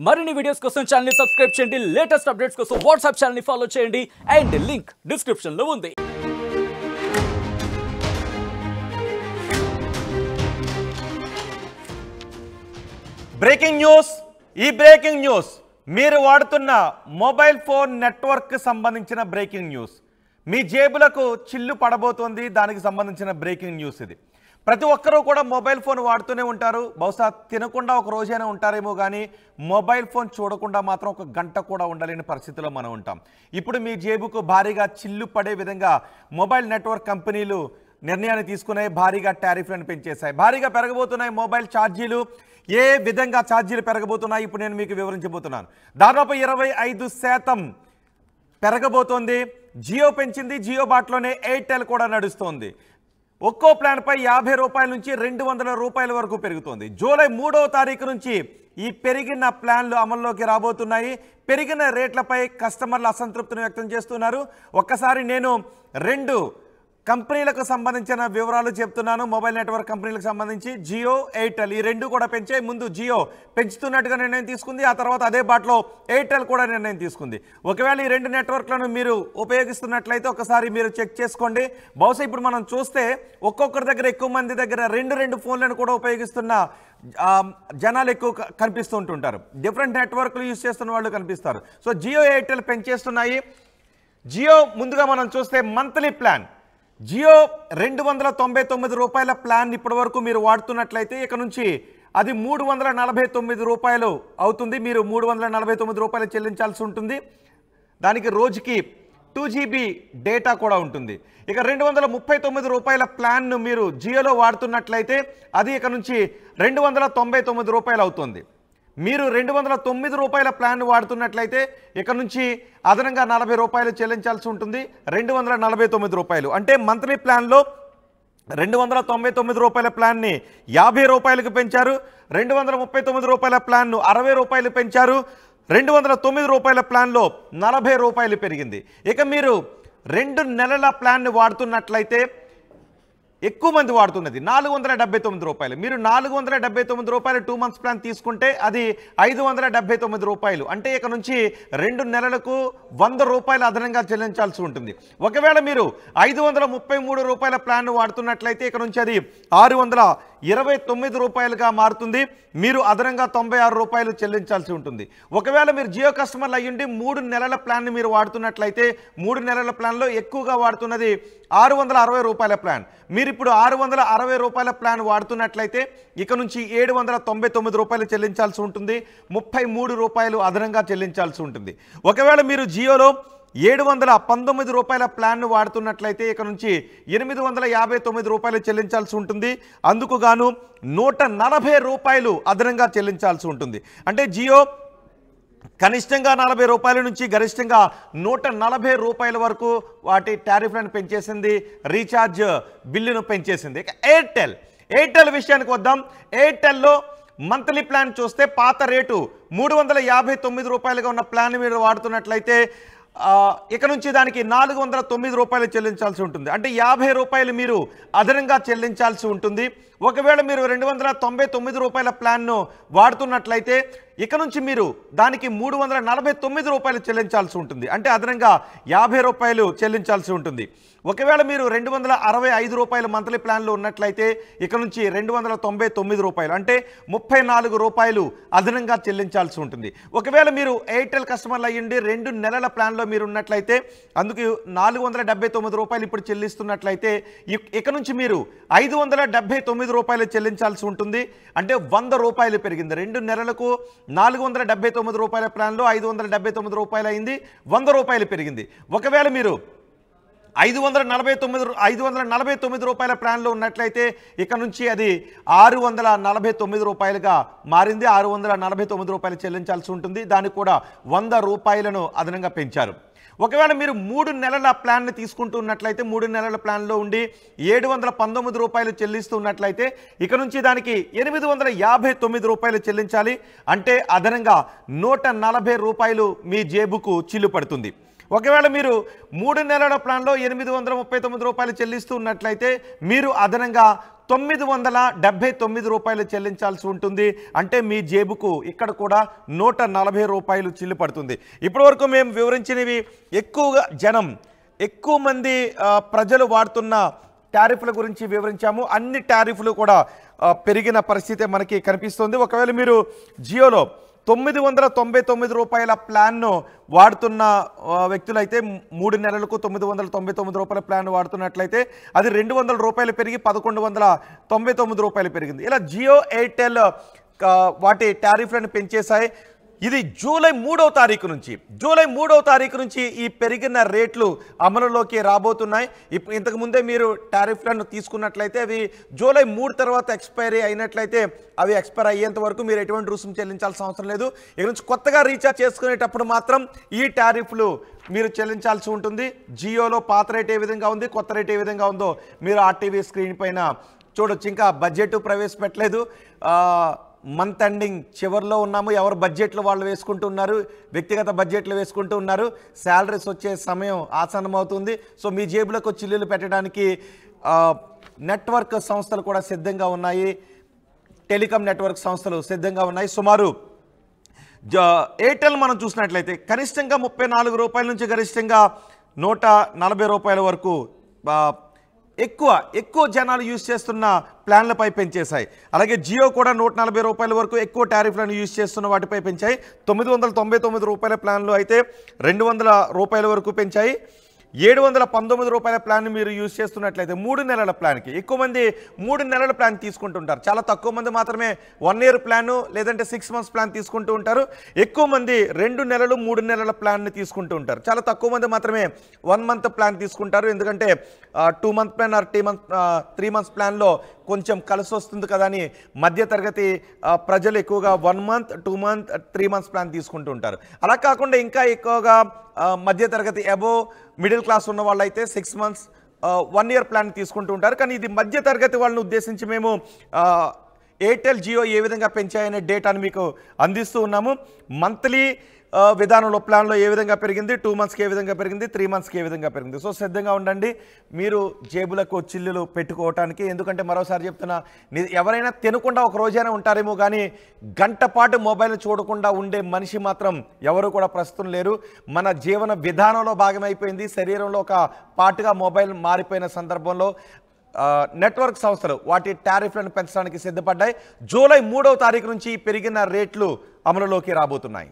మరిన్ని వీడియోస్ కోసం ఛానల్ ని సబ్స్క్రైబ్ చేయండి, లేటెస్ట్ అప్డేట్స్ కోసం వాట్సాప్ ఛానల్ ని ఫాలో చేయండి అండ్ లింక్ డిస్క్రిప్షన్ లో ఉంది. Breaking news. ఈ బ్రేకింగ్ న్యూస్ మీరు వాడుతున్న మొబైల్ ఫోన్ నెట్వర్క్ సంబంధించిన బ్రేకింగ్ న్యూస్. మీ జేబులకు చిల్లు పడబోతోంది, దానికి సంబంధించిన బ్రేకింగ్ న్యూస్ ఇది. ప్రతి ఒక్కరూ కూడా మొబైల్ ఫోన్ వాడుతూనే ఉంటారు. బహుశా తినకుండా ఒక రోజైనా ఉంటారేమో కానీ మొబైల్ ఫోన్ చూడకుండా మాత్రం ఒక గంట కూడా ఉండలేని పరిస్థితిలో మనం ఉంటాం. ఇప్పుడు మీ జేబుకు భారీగా చిల్లు పడే విధంగా మొబైల్ నెట్వర్క్ కంపెనీలు నిర్ణయాన్ని తీసుకున్నాయి. భారీగా టారిఫ్లను పెంచేశాయి, భారీగా పెరగబోతున్నాయి మొబైల్ ఛార్జీలు. ఏ విధంగా ఛార్జీలు పెరగబోతున్నాయి ఇప్పుడు నేను మీకు వివరించబోతున్నాను. దాదాపు 25% పెరగబోతోంది. జియో పెంచింది, జియో బాట్లోనే ఎయిర్టెల్ కూడా నడుస్తోంది. ఒక్కో ప్లాన్పై 50 రూపాయల నుంచి 200 రూపాయల వరకు పెరుగుతోంది. జూలై 3వ తారీఖు నుంచి ఈ పెరిగిన ప్లాన్లు అమల్లోకి రాబోతున్నాయి. పెరిగిన రేట్లపై కస్టమర్లు అసంతృప్తిని వ్యక్తం చేస్తున్నారు. ఒక్కసారి నేను 2 కంపెనీలకు సంబంధించిన వివరాలు చెప్తున్నాను. మొబైల్ నెట్వర్క్ కంపెనీలకు సంబంధించి జియో, ఎయిర్టెల్ ఈ 2 కూడా పెంచాయి. ముందు జియో పెంచుతున్నట్టుగా నిర్ణయం తీసుకుంది, ఆ తర్వాత అదే బాటలో ఎయిర్టెల్ కూడా నిర్ణయం తీసుకుంది. ఒకవేళ ఈ 2 నెట్వర్క్లను మీరు ఉపయోగిస్తున్నట్లయితే ఒకసారి మీరు చెక్ చేసుకోండి. బహుశా ఇప్పుడు మనం చూస్తే ఒక్కొక్కరి దగ్గర ఎక్కువ మంది దగ్గర 2 ఫోన్లను కూడా ఉపయోగిస్తున్న జనాలు ఎక్కువ కనిపిస్తూ ఉంటుంటారు. డిఫరెంట్ నెట్వర్క్లు యూజ్ చేస్తున్న వాళ్ళు కనిపిస్తారు. సో జియో, ఎయిర్టెల్ పెంచేస్తున్నాయి. జియో ముందుగా మనం చూస్తే మంత్లీ ప్లాన్ జియో 299 రూపాయల ప్లాన్ ఇప్పటి వరకు మీరు వాడుతున్నట్లయితే ఇక నుంచి అది 349 రూపాయలు అవుతుంది. మీరు 349 రూపాయలు చెల్లించాల్సి ఉంటుంది. దానికి రోజుకి 2 GB డేటా కూడా ఉంటుంది. ఇక 239 రూపాయల ప్లాన్ను మీరు జియోలో వాడుతున్నట్లయితే అది ఇక నుంచి 299 రూపాయలు అవుతుంది. మీరు 209 రూపాయల ప్లాన్ వాడుతున్నట్లయితే ఇక నుంచి అదనంగా 40 రూపాయలు చెల్లించాల్సి ఉంటుంది. 249 రూపాయలు అంటే మంత్లీ ప్లాన్లో 299 రూపాయల ప్లాన్ని 50 రూపాయలకు పెంచారు. 239 రూపాయల ప్లాన్ను 60 రూపాయలు పెంచారు. 209 రూపాయల ప్లాన్లో 40 రూపాయలు పెరిగింది. ఇక మీరు 2 నెలల ప్లాన్ని వాడుతున్నట్లయితే ఎక్కువ మంది వాడుతున్నది 479 రూపాయలు. మీరు 479 రూపాయలు 2 మంత్స్ ప్లాన్ తీసుకుంటే అది 579 రూపాయలు. అంటే ఇక నుంచి 2 నెలలకు 100 రూపాయలు అదనంగా చెల్లించాల్సి ఉంటుంది. ఒకవేళ మీరు 533 రూపాయల ప్లాన్ వాడుతున్నట్లయితే ఇక నుంచి అది 629 రూపాయలుగా మారుతుంది. మీరు అదనంగా 96 రూపాయలు చెల్లించాల్సి ఉంటుంది. ఒకవేళ మీరు జియో కస్టమర్లు అయ్యుండి 3 నెలల ప్లాన్ని మీరు వాడుతున్నట్లయితే 3 నెలల ప్లాన్లో ఎక్కువగా వాడుతున్నది 660 రూపాయల ప్లాన్. మీరు ఇప్పుడు 660 రూపాయల ప్లాన్ వాడుతున్నట్లయితే ఇక నుంచి 799 రూపాయలు చెల్లించాల్సి ఉంటుంది. 33 రూపాయలు అదనంగా చెల్లించాల్సి ఉంటుంది. ఒకవేళ మీరు జియోలో 719 రూపాయల ప్లాన్ను వాడుతున్నట్లయితే ఇక నుంచి 859 రూపాయలు చెల్లించాల్సి ఉంటుంది. అందుకు గాను 140 రూపాయలు అదనంగా చెల్లించాల్సి ఉంటుంది. అంటే జియో కనిష్టంగా 40 రూపాయల నుంచి గరిష్టంగా 140 రూపాయల వరకు వాటి టారిఫ్లను పెంచేసింది, రీఛార్జ్ బిల్లును పెంచేసింది. ఇక ఎయిర్టెల్ విషయానికి వద్దాం. ఎయిర్టెల్లో మంత్లీ ప్లాన్ చూస్తే పాత రేటు 359 రూపాయలుగా ఉన్న ప్లాన్ మీరు వాడుతున్నట్లయితే ఇక నుంచి దానికి 409 రూపాయలు చెల్లించాల్సి ఉంటుంది. అంటే 50 రూపాయలు మీరు అదనంగా చెల్లించాల్సి ఉంటుంది. ఒకవేళ మీరు 299 రూపాయల ప్లాన్ను వాడుతున్నట్లయితే ఇక నుంచి మీరు దానికి 349 రూపాయలు చెల్లించాల్సి ఉంటుంది. అంటే అదనంగా 50 రూపాయలు చెల్లించాల్సి ఉంటుంది. ఒకవేళ మీరు 265 రూపాయల మంత్లీ ప్లాన్లో ఉన్నట్లయితే ఇక నుంచి 299 రూపాయలు అంటే 34 రూపాయలు అదనంగా చెల్లించాల్సి ఉంటుంది. ఒకవేళ మీరు ఎయిర్టెల్ కస్టమర్లు అయ్యండి 2 నెలల ప్లాన్లో మీరు ఉన్నట్లయితే అందుకు 479 రూపాయలు ఇప్పుడు చెల్లిస్తున్నట్లయితే ఇక నుంచి మీరు 579 రూపాయలు చెల్లించాల్సి ఉంటుంది. అంటే 100 రూపాయలు పెరిగింది. 2 నెలలకు 479 రూపాయల ప్లాన్లో 579 రూపాయలు అయింది, 100 రూపాయలు పెరిగింది. ఒకవేళ మీరు 549 రూపాయల ప్లాన్లో ఉన్నట్లయితే ఇక నుంచి అది 649 రూపాయలుగా మారింది. 649 రూపాయలు చెల్లించాల్సి ఉంటుంది. దానికి కూడా 100 రూపాయలను అదనంగా పెంచారు. ఒకవేళ మీరు 3 నెలల ప్లాన్ని తీసుకుంటున్నట్లయితే 3 నెలల ప్లాన్లో ఉండి 719 రూపాయలు చెల్లిస్తున్నట్లయితే ఇక నుంచి దానికి 859 రూపాయలు చెల్లించాలి. అంటే అదనంగా 140 రూపాయలు మీ జేబుకు చిల్లు పడుతుంది. ఒకవేళ మీరు 3 నెలల ప్లాన్లో 839 రూపాయలు చెల్లిస్తున్నట్లయితే మీరు అదనంగా 979 రూపాయలు చెల్లించాల్సి ఉంటుంది. అంటే మీ జేబుకు ఇక్కడ కూడా 140 రూపాయలు చిల్లు పడుతుంది. ఇప్పటివరకు మేము వివరించినవి ఎక్కువ మంది ప్రజలు వాడుతున్న టారిఫ్ల గురించి వివరించాము. అన్ని టారిఫ్లు కూడా పెరిగిన పరిస్థితి మనకి కనిపిస్తుంది. ఒకవేళ మీరు జియోలో 999 రూపాయల ప్లాన్ను వాడుతున్న వ్యక్తులైతే 3 నెలలకు 999 రూపాయల ప్లాన్ వాడుతున్నట్లయితే అది 200 రూపాయలు పెరిగి 1199 రూపాయలు పెరిగింది. ఇలా జియో, ఎయిర్టెల్ వాటి టారిఫ్లను పెంచేశాయి. ఇది జూలై 3వ తారీఖు నుంచి ఈ పెరిగిన రేట్లు అమలులోకి రాబోతున్నాయి. ఇంతకు ముందే మీరు టారిఫ్లను తీసుకున్నట్లయితే అవి జూలై 3 తర్వాత ఎక్స్పైరీ అయినట్లయితే అవి ఎక్స్పైర్ అయ్యేంత వరకు మీరు ఎటువంటి రుసుము చెల్లించాల్సిన అవసరం లేదు. ఇక నుంచి కొత్తగా రీఛార్జ్ చేసుకునేటప్పుడు మాత్రం ఈ టారిఫ్లు మీరు చెల్లించాల్సి ఉంటుంది. జియోలో పాత రేట్ ఏ విధంగా ఉంది, కొత్త రేట్ ఏ విధంగా ఉందో మీరు ఆర్టీవీ స్క్రీన్ పైన చూడొచ్చు. ఇంకా బడ్జెట్ ప్రవేశపెట్టలేదు. మంత్ ఎండింగ్ చివరిలో ఉన్నాము. ఎవరు బడ్జెట్లు వాళ్ళు వేసుకుంటున్నారు, వ్యక్తిగత బడ్జెట్లు వేసుకుంటూ ఉన్నారు. శాలరీస్ వచ్చే సమయం ఆసన్నమవుతుంది. సో మీ జేబులకు చిల్లులు పెట్టడానికి నెట్వర్క్ సంస్థలు కూడా సిద్ధంగా ఉన్నాయి. టెలికాం నెట్వర్క్ సంస్థలు సిద్ధంగా ఉన్నాయి. సుమారు ఎయిర్టెల్ మనం చూసినట్లయితే కనిష్టంగా 34 రూపాయల నుంచి గరిష్టంగా 140 రూపాయల వరకు ఎక్కువ జనాలు యూజ్ చేస్తున్న ప్లాన్లపై పెంచేశాయి. అలాగే జియో కూడా 140 రూపాయల వరకు ఎక్కువ టారిఫ్లను యూజ్ చేస్తున్న వాటిపై పెంచాయి. 999 రూపాయల ప్లాన్లు అయితే 200 రూపాయల వరకు పెంచాయి. 719 రూపాయల ప్లాన్ మీరు యూజ్ చేస్తున్నట్లయితే 3 నెలల ప్లాన్కి ఎక్కువ మంది 3 నెలల ప్లాన్ తీసుకుంటుంటారు. చాలా తక్కువ మంది మాత్రమే 1 ఇయర్ ప్లాను లేదంటే 6 మంత్స్ ప్లాన్ తీసుకుంటూ ఉంటారు. ఎక్కువ మంది 2 నెలలు 3 నెలల ప్లాన్ని తీసుకుంటూ ఉంటారు. చాలా తక్కువ మంది మాత్రమే 1 మంత్ ప్లాన్ తీసుకుంటారు. ఎందుకంటే 2 మంత్ ప్లాన్ ఆర్ 3 మంత్స్ ప్లాన్లో కొంచెం కలిసి వస్తుంది కదా అని మధ్యతరగతి ప్రజలు ఎక్కువగా 1 మంత్ 2 మంత్ 3 మంత్స్ ప్లాన్ తీసుకుంటూ ఉంటారు. అలా కాకుండా ఇంకా ఎక్కువగా మధ్యతరగతి అబోవ్ మిడిల్ క్లాస్ ఉన్న వాళ్ళైతే 6 మంత్స్ 1 ఇయర్ ప్లాన్ తీసుకుంటూ ఉంటారు. కానీ ఇది మధ్యతరగతి వాళ్ళని ఉద్దేశించి మేము ఎయిర్టెల్, జియో ఏ విధంగా పెంచాయనే డేటాను మీకు అందిస్తూ ఉన్నాము. మంత్లీ విధానంలో ప్లాన్లో ఏ విధంగా పెరిగింది, 2 మంత్స్కి ఏ విధంగా పెరిగింది, 3 మంత్స్కి ఏ విధంగా పెరిగింది. సో సిద్ధంగా ఉండండి మీరు జేబులకు చిల్లులు పెట్టుకోవటానికి. ఎందుకంటే మరోసారి చెప్తున్నా, ఎవరైనా తినకుండా ఒక రోజైనా ఉంటారేమో కానీ గంట పాటు మొబైల్ చూడకుండా ఉండే మనిషి మాత్రం ఎవరు కూడా ప్రస్తుతం లేరు. మన జీవన విధానంలో భాగమైపోయింది. శరీరంలో ఒక పార్ట్గా మొబైల్ మారిపోయిన సందర్భంలో నెట్వర్క్ సంస్థలు వాటి టారిఫ్లను పెంచడానికి సిద్ధపడ్డాయి. జూలై 3వ తారీఖు నుంచి పెరిగిన రేట్లు అమలులోకి రాబోతున్నాయి.